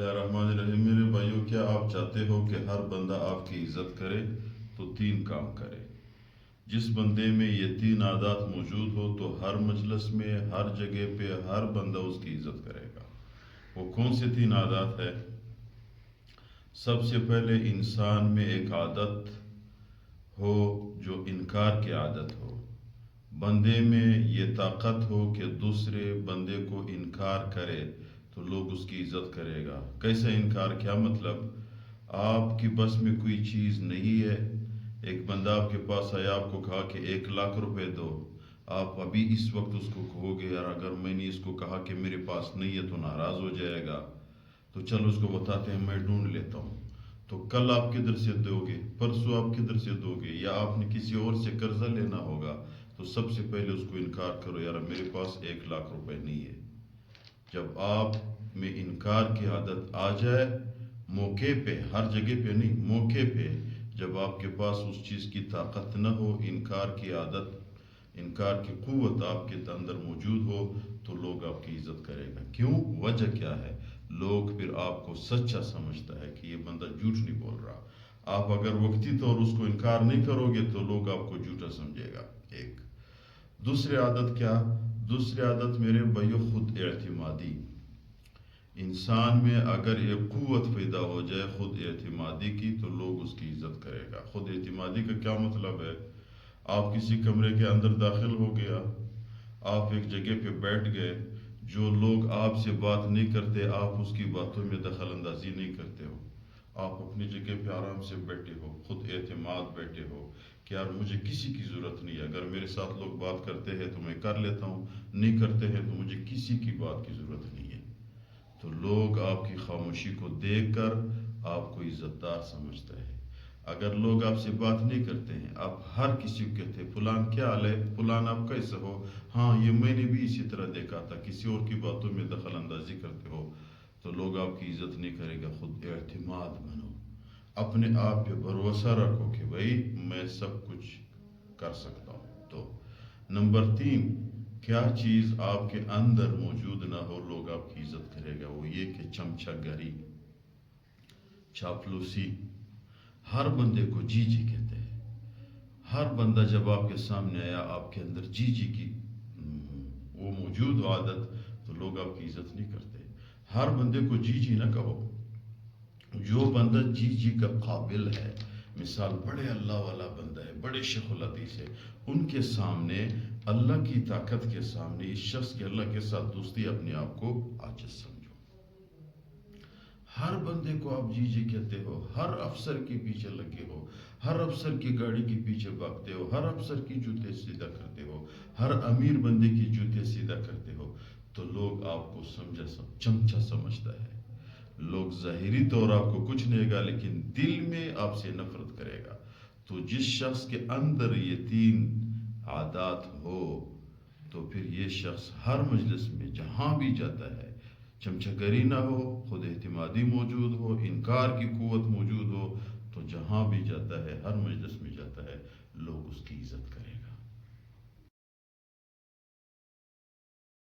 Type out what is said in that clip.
الرحمن الرحیم۔ میرے بھائیوں، کیا آپ چاہتے ہو کہ ہر بندہ آپ کی عزت کرے تو 3 کام کرے۔ جس بندے میں یہ 3 عادات موجود ہو تو ہر مجلس میں، ہر جگہ پہ ہر بندہ اس کی عزت کرے گا۔ وہ کون سے 3 عادات ہے؟ سب سے پہلے انسان میں ایک عادت ہو جو انکار کی عادت ہو۔ بندے میں یہ طاقت ہو کہ دوسرے بندے کو انکار کرے تو لوگ اس کی عزت کرے گا۔ کیسا انکار؟ کیا مطلب؟ آپ کی بس میں کوئی چیز نہیں ہے، ایک بندہ آپ کے پاس آیا، آپ کو کہا کہ 1 لاکھ روپے دو، آپ ابھی اس وقت اس کو کہو گے یار اگر میں نے اس کو کہا کہ میرے پاس نہیں ہے تو ناراض ہو جائے گا، تو چلو اس کو بتاتے ہیں میں ڈھونڈ لیتا ہوں۔ تو کل آپ کدھر سے دو گے؟ پرسوں آپ کدھر سے دو گے؟ یا آپ نے کسی اور سے قرضہ لینا ہوگا، تو سب سے پہلے اس کو انکار کرو، یار میرے پاس 1 لاکھ روپے نہیں ہے۔ جب آپ میں انکار کی عادت آ جائے، موقع پہ، ہر جگہ پہ نہیں، موقع پہ جب آپ کے پاس اس چیز کی طاقت نہ ہو، انکار کی عادت، انکار کی قوت آپ کے اندر موجود ہو، تو لوگ آپ کی عزت کرے گا۔ کیوں؟ وجہ کیا ہے؟ لوگ پھر آپ کو سچا سمجھتا ہے کہ یہ بندہ جھوٹ نہیں بول رہا۔ آپ اگر وقتی طور اس کو انکار نہیں کرو گے تو لوگ آپ کو جھوٹا سمجھے گا۔ ایک دوسری عادت کیا؟ دوسری عادت میرے بھائیو، خود اعتمادی۔ انسان میں اگر ایک قوت پیدا ہو جائے خود اعتمادی کی، تو لوگ اس کی عزت کرے گا۔ خود اعتمادی کا کیا مطلب ہے؟ آپ کسی کمرے کے اندر داخل ہو گیا، آپ ایک جگہ پہ بیٹھ گئے، جو لوگ آپ سے بات نہیں کرتے، آپ اس کی باتوں میں دخل اندازی نہیں کرتے ہو، آپ اپنی جگہ پہ آرام سے بیٹھے ہو، خود اعتماد بیٹھے ہو کہ یار مجھے کسی کی ضرورت نہیں ہے، اگر میرے ساتھ لوگ بات کرتے ہیں تو میں کر لیتا ہوں، نہیں کرتے ہیں تو مجھے کسی کی بات کی ضرورت نہیں ہے، تو لوگ آپ کی خاموشی کو دیکھ کر آپ کو عزت دار سمجھتا ہے۔ اگر لوگ آپ سے بات نہیں کرتے ہیں، آپ ہر کسی کو کہتے ہیں فلان کیا حال ہے، فلان آپ کیسے ہو، ہاں یہ میں نے بھی اسی طرح دیکھا تھا، کسی اور کی باتوں میں دخل اندازی کرتے ہو، تو لوگ آپ کی عزت نہیں کرے گا۔ خود اعتماد بنو، اپنے آپ پہ بھروسہ رکھو کہ بھائی میں سب کچھ کر سکتا ہوں۔ تو نمبر 3، کیا چیز آپ کے اندر موجود نہ ہو لوگ آپ کی عزت کرے گا؟ وہ یہ کہ چمچہ گری، چاپلوسی۔ ہر بندے کو جی جی کہتے ہیں۔ ہر بندہ جب آپ کے سامنے آیا، آپ کے اندر جی جی کی وہ موجود عادت، تو لوگ آپ کی عزت نہیں کرتے۔ ہر بندے کو جی جی نہ کہو۔ جو بندہ جی جی کا قابل ہے، مثال بڑے اللہ والا بندہ ہے، بڑے شیخ الحدیث ہے، ان کے سامنے، اللہ کی طاقت کے سامنے، اس شخص کے اللہ کے ساتھ دوستی، اپنے آپ کو عاجز سمجھو۔ ہر بندے کو آپ جی جی کہتے ہو، ہر افسر کے پیچھے لگے ہو، ہر افسر کی گاڑی کے پیچھے بھاگتے ہو، ہر افسر کی جوتے سیدھا کرتے ہو، ہر امیر بندے کی جوتے سیدھا کرتے ہو، تو لوگ آپ کو چمچا سمجھتا ہے۔ لوگ ظاہری طور آپ کو کچھ نہیں گا، لیکن دل میں آپ سے نفرت کرے گا۔ تو جس شخص کے اندر یہ 3 عادات ہو، تو پھر یہ شخص ہر مجلس میں جہاں بھی جاتا ہے، چمچہ گری نہ ہو، خود اعتمادی موجود ہو، انکار کی قوت موجود ہو، تو جہاں بھی جاتا ہے، ہر مجلس میں جاتا ہے، لوگ اس کی عزت کریں گے۔